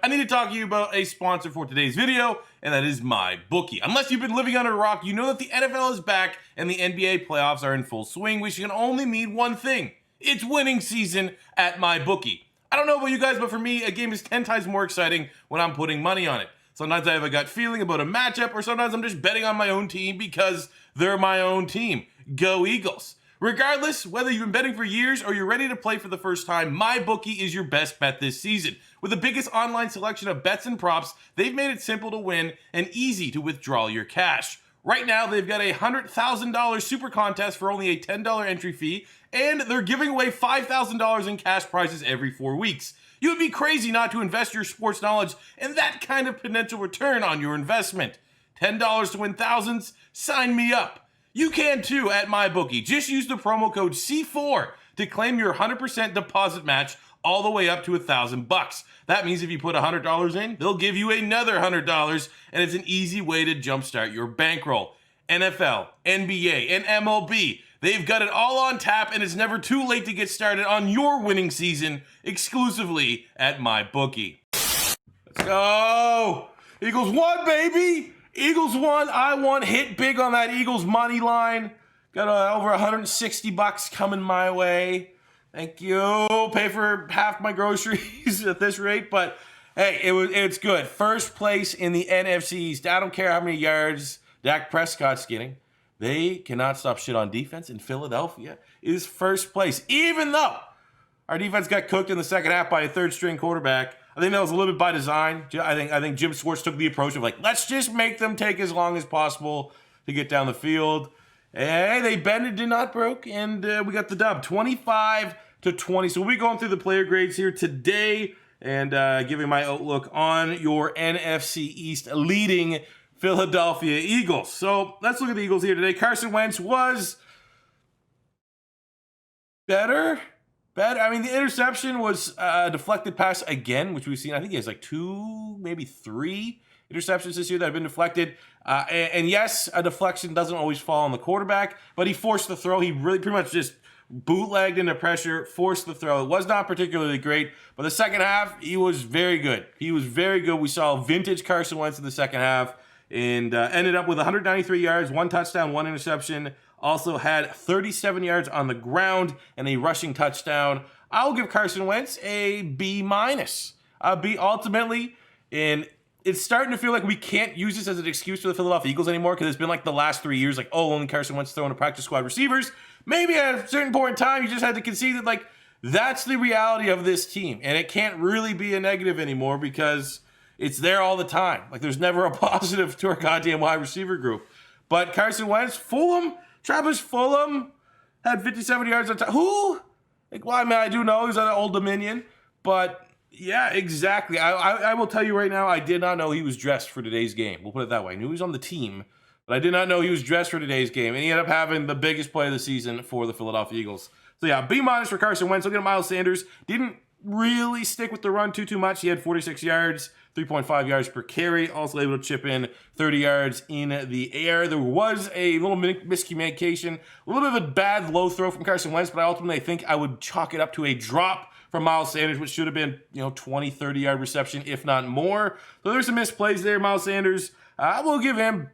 I need to talk to you about a sponsor for today's video, and that is MyBookie. Unless you've been living under a rock, you know that the NFL is back and the NBA playoffs are in full swing, which can only mean one thing. It's winning season at MyBookie. I don't know about you guys, but for me, a game is 10 times more exciting when I'm putting money on it. Sometimes I have a gut feeling about a matchup, or sometimes I'm just betting on my own team because they're my own team. Go Eagles. Regardless, whether you've been betting for years or you're ready to play for the first time, MyBookie is your best bet this season. With the biggest online selection of bets and props, they've made it simple to win and easy to withdraw your cash. Right now, they've got a $100,000 super contest for only a $10 entry fee, and they're giving away $5,000 in cash prizes every 4 weeks. You would be crazy not to invest your sports knowledge and that kind of potential return on your investment. $10 to win thousands? Sign me up. You can too at MyBookie. Just use the promo code C4 to claim your 100% deposit match all the way up to $1,000. That means if you put $100 in, they'll give you another $100, and it's an easy way to jumpstart your bankroll. NFL, NBA, and MLB, they've got it all on tap, and it's never too late to get started on your winning season exclusively at MyBookie. Let's go! Eagles won, baby! Eagles won. I won. Hit big on that Eagles money line. Got over $160 coming my way. Thank you. Pay for half my groceries at this rate, but hey, it's good. First place in the NFC East. I don't care how many yards Dak Prescott's getting. They cannot stop shit on defense, and Philadelphia is first place, even though our defense got cooked in the second half by a third-string quarterback. I think that was a little bit by design. I think Jim Schwartz took the approach of like, let's just make them take as long as possible to get down the field. Hey, they bended, did not broke, and we got the dub, 25-20. So we'll be going through the player grades here today and giving my outlook on your NFC East leading Philadelphia Eagles. So let's look at the Eagles here today. Carson Wentz was better. I mean, the interception was a deflected pass again, which we've seen. I think he has like 2, maybe 3 interceptions this year that have been deflected. And yes, a deflection doesn't always fall on the quarterback, but he forced the throw. He really pretty much just bootlegged into pressure, forced the throw. It was not particularly great, but the second half, he was very good. He was very good. We saw vintage Carson Wentz in the second half and ended up with 193 yards, 1 touchdown, 1 interception. Also had 37 yards on the ground and a rushing touchdown. I'll give Carson Wentz a B-. A B ultimately, and it's starting to feel like we can't use this as an excuse for the Philadelphia Eagles anymore because it's been like the last 3 years, like, oh, only Carson Wentz throwing to practice squad receivers. Maybe at a certain point in time, you just had to concede that, like, that's the reality of this team, and it can't really be a negative anymore because it's there all the time. Like, there's never a positive to our goddamn wide receiver group. But Carson Wentz, Travis Fulgham had 57 yards on time. Who? Like, well, I mean, I do know he's at Old Dominion, but yeah, exactly. I will tell you right now, I did not know he was dressed for today's game. We'll put it that way. I knew he was on the team, but I did not know he was dressed for today's game, and he ended up having the biggest play of the season for the Philadelphia Eagles. So yeah, B- for Carson Wentz. Look at Miles Sanders. Didn't really stick with the run too much. He had 46 yards. 3.5 yards per carry, also able to chip in 30 yards in the air. There was a little miscommunication, a little bit of a bad low throw from Carson Wentz, but I ultimately think I would chalk it up to a drop from Miles Sanders, which should have been, 20, 30-yard reception, if not more. So there's some missed plays there. Miles Sanders, I will give him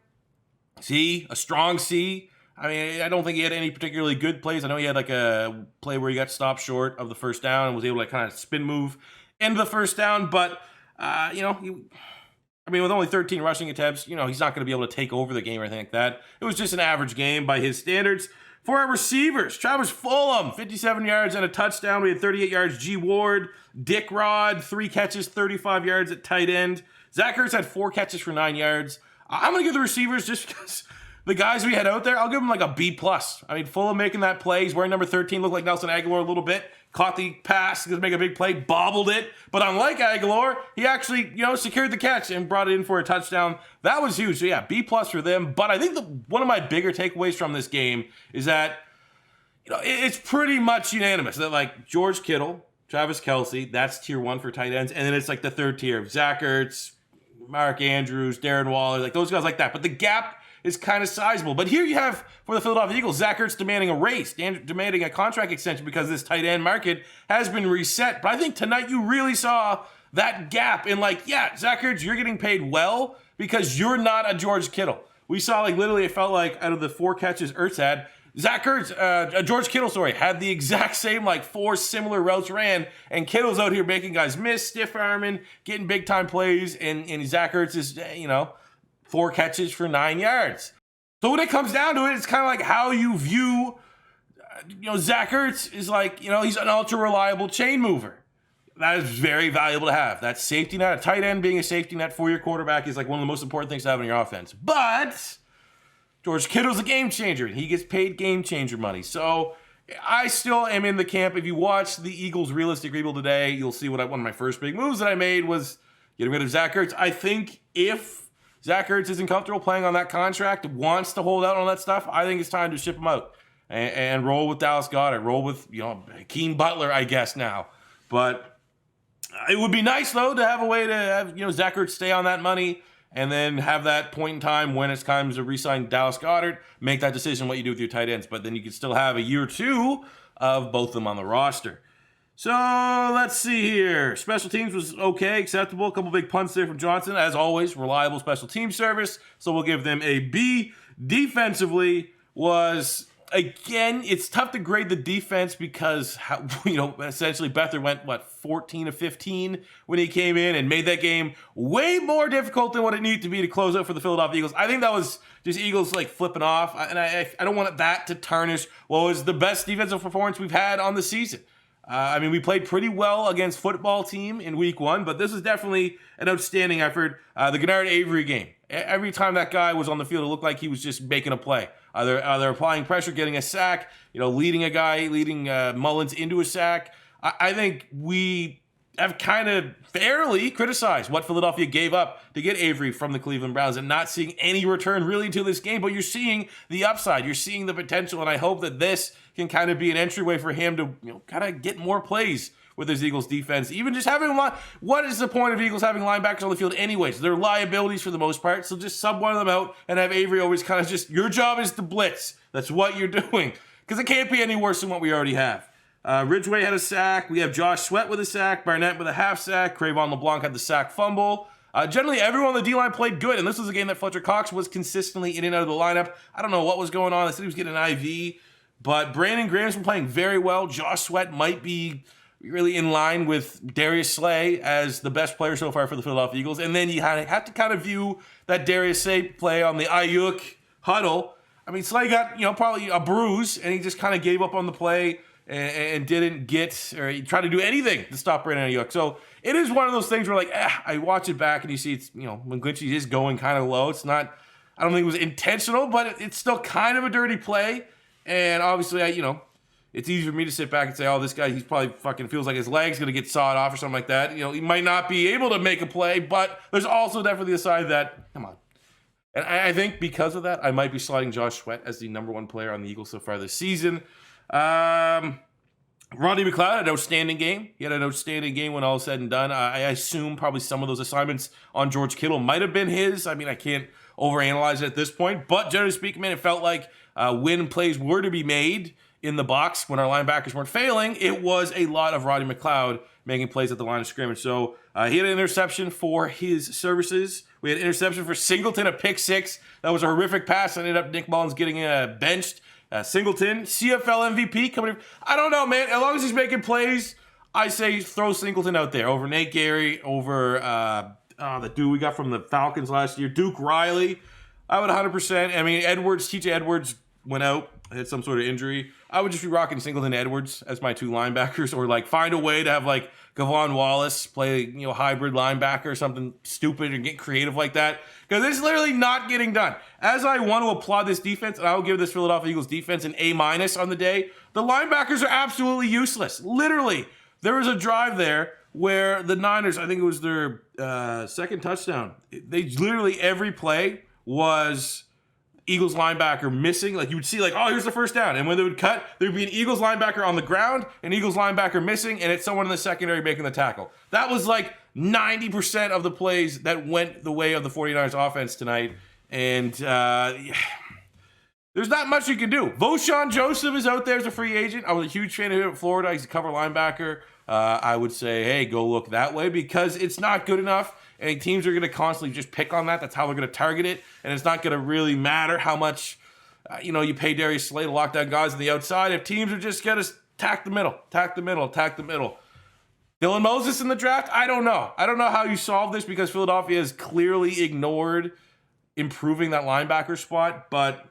C, a strong C. I mean, I don't think he had any particularly good plays. I know he had like a play where he got stopped short of the first down and was able to kind of spin move into the first down, but with only 13 rushing attempts, he's not going to be able to take over the game or anything like that. It was just an average game by his standards. For our receivers, Travis Fulgham, 57 yards and a touchdown. We had 38 yards. G. Ward, Dick Rod, 3 catches, 35 yards at tight end. Zach Ertz had 4 catches for 9 yards. I'm going to give the receivers just because the guys we had out there, I'll give them like a B+. I mean, Fulham making that play. He's wearing number 13, looked like Nelson Aguilar a little bit. Caught the pass, going to make a big play, bobbled it. But unlike Aguilar, he actually, secured the catch and brought it in for a touchdown. That was huge. So yeah, B+ for them. But I think one of my bigger takeaways from this game is that, it's pretty much unanimous that like George Kittle, Travis Kelce, that's tier 1 for tight ends. And then it's like the third tier of Zach Ertz, Mark Andrews, Darren Waller, like those guys like that. But the gap is kind of sizable. But here you have, for the Philadelphia Eagles, Zach Ertz demanding a raise, demanding a contract extension because this tight end market has been reset. But I think tonight you really saw that gap in like, yeah, Zach Ertz, you're getting paid well because you're not a George Kittle. We saw like literally it felt like out of the 4 catches Ertz had, Zach Ertz, George Kittle, had the exact same like 4 similar routes ran, and Kittle's out here making guys miss, stiff arming, getting big time plays, and Zach Ertz is, 4 catches for 9 yards. So when it comes down to it, it's kind of like how you view, Zach Ertz is like, he's an ultra reliable chain mover. That is very valuable to have. That safety net, a tight end being a safety net for your quarterback is like one of the most important things to have in your offense. But George Kittle's a game changer, and he gets paid game changer money. So I still am in the camp. If you watch the Eagles' realistic rebuild today, you'll see one of my first big moves that I made was getting rid of Zach Ertz. I think if Zach Ertz isn't comfortable playing on that contract, wants to hold out on that stuff, I think it's time to ship him out and roll with Dallas Goedert, roll with Hakeem Butler, I guess now. But it would be nice though to have a way to have Zach Ertz stay on that money. And then have that point in time when it's time to re-sign Dallas Goedert, make that decision what you do with your tight ends. But then you can still have a year or 2 of both of them on the roster. So let's see here. Special teams was okay, acceptable. A couple big punts there from Johnson. As always, reliable special team service. So we'll give them a B. Defensively was, again, it's tough to grade the defense because, essentially Beathard went, 14 of 15 when he came in and made that game way more difficult than what it needed to be to close out for the Philadelphia Eagles. I think that was just Eagles like flipping off, and I don't want that to tarnish what was the best defensive performance we've had on the season. We played pretty well against football team in week 1, but this is definitely an outstanding effort. The Gennard Avery game. Every time that guy was on the field, it looked like he was just making a play. Either applying pressure, getting a sack, leading Mullins into a sack. I think we have kind of fairly criticized what Philadelphia gave up to get Avery from the Cleveland Browns and not seeing any return really to this game. But you're seeing the upside. You're seeing the potential, and I hope that this can kind of be an entryway for him to kind of get more plays with his Eagles defense. Even just having what is the point of Eagles having linebackers on the field anyways? They're liabilities for the most part, so just sub one of them out and have Avery always kind of just, your job is to blitz. That's what you're doing. Because it can't be any worse than what we already have. Ridgeway had a sack. We have Josh Sweat with a sack. Barnett with a half sack. Cravon LeBlanc had the sack fumble. Generally, everyone on the D-line played good, and this was a game that Fletcher Cox was consistently in and out of the lineup. I don't know what was going on. I said he was getting an IV, but Brandon Graham's been playing very well. Josh Sweat might be really in line with Darius Slay as the best player so far for the Philadelphia Eagles. And then you have to kind of view that Darius Slay play on the Ayuk huddle. Slay got, probably a bruise, and he just kind of gave up on the play and didn't get, or he tried to do anything to stop Brandon Ayuk. So it is one of those things where, I watch it back and you see it's, when Glitchy is going kind of low. It's not, I don't think it was intentional, but it's still kind of a dirty play. And obviously, it's easy for me to sit back and say, oh, this guy, he's probably fucking feels like his leg's going to get sawed off or something like that. He might not be able to make a play, but there's also definitely a side that, come on. And I think because of that, I might be sliding Josh Sweat as the number 1 player on the Eagles so far this season. Rodney McLeod had an outstanding game. He had an outstanding game when all is said and done. I assume probably some of those assignments on George Kittle might have been his. I can't overanalyze it at this point. But generally speaking, man, it felt like when plays were to be made in the box, when our linebackers weren't failing, it was a lot of Rodney McLeod making plays at the line of scrimmage. So he had an interception for his services. We had an interception for Singleton, a pick 6. That was a horrific pass. Ended up Nick Mullins getting benched. Singleton, CFL MVP coming in. I don't know, man. As long as he's making plays, I say throw Singleton out there over Nate Gary, over the dude we got from the Falcons last year, Duke Riley. I would 100%. TJ Edwards went out, had some sort of injury. I would just be rocking Singleton Edwards as my 2 linebackers, or find a way to have Gavon Wallace play hybrid linebacker or something stupid and get creative like that, because it's literally not getting done. As I want to applaud this defense, and I will give this Philadelphia Eagles defense an A- on the day, the linebackers are absolutely useless. Literally, there was a drive there where the Niners, I think it was their second touchdown, they literally every play was Eagles linebacker missing. You would see oh, here's the first down. And when they would cut, there would be an Eagles linebacker on the ground, an Eagles linebacker missing, and it's someone in the secondary making the tackle. That was 90% of the plays that went the way of the 49ers offense tonight. And there's not much you can do. Voshon Joseph is out there as a free agent. I was a huge fan of him at Florida. He's a cover linebacker. I would say, hey, go look that way because it's not good enough. And teams are going to constantly just pick on that. That's how they're going to target it. And it's not going to really matter how much, you pay Darius Slay to lock down guys on the outside. If teams are just going to attack the middle. Dylan Moses in the draft? I don't know. I don't know how you solve this because Philadelphia has clearly ignored improving that linebacker spot. But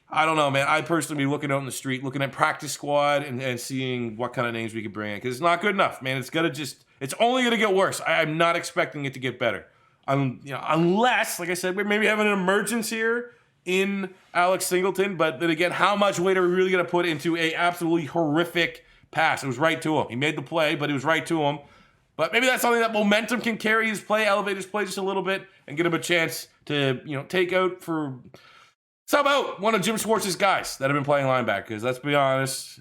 I don't know, man. I'd personally be looking out in the street, looking at practice squad and seeing what kind of names we could bring in. Because it's not good enough, man. It's only going to get worse. I'm not expecting it to get better. Unless, like I said, we maybe have an emergence here in Alex Singleton. But then again, how much weight are we really going to put into a absolutely horrific pass? It was right to him. He made the play, but it was right to him. But maybe that's something that momentum can carry his play, elevate his play just a little bit, and get him a chance to, take out for somehow one of Jim Schwartz's guys that have been playing linebacker. Because let's be honest,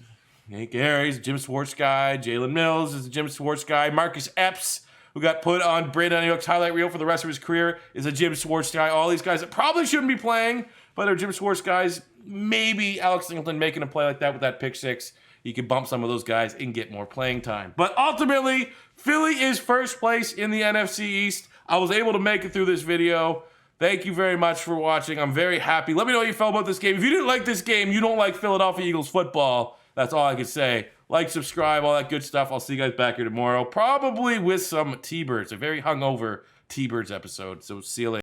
Hank Harry's a Jim Schwartz guy. Jalen Mills is a Jim Schwartz guy. Marcus Epps, who got put on Brandon Ayuk's highlight reel for the rest of his career, is a Jim Schwartz guy. All these guys that probably shouldn't be playing, but are Jim Schwartz guys. Maybe Alex Singleton making a play like that with that pick six, he could bump some of those guys and get more playing time. But ultimately, Philly is first place in the NFC East. I was able to make it through this video. Thank you very much for watching. I'm very happy. Let me know what you felt about this game. If you didn't like this game, you don't like Philadelphia Eagles football. That's all I could say. Like, subscribe, all that good stuff. I'll see you guys back here tomorrow. Probably with some T-Birds. A very hungover T-Birds episode. So see you later.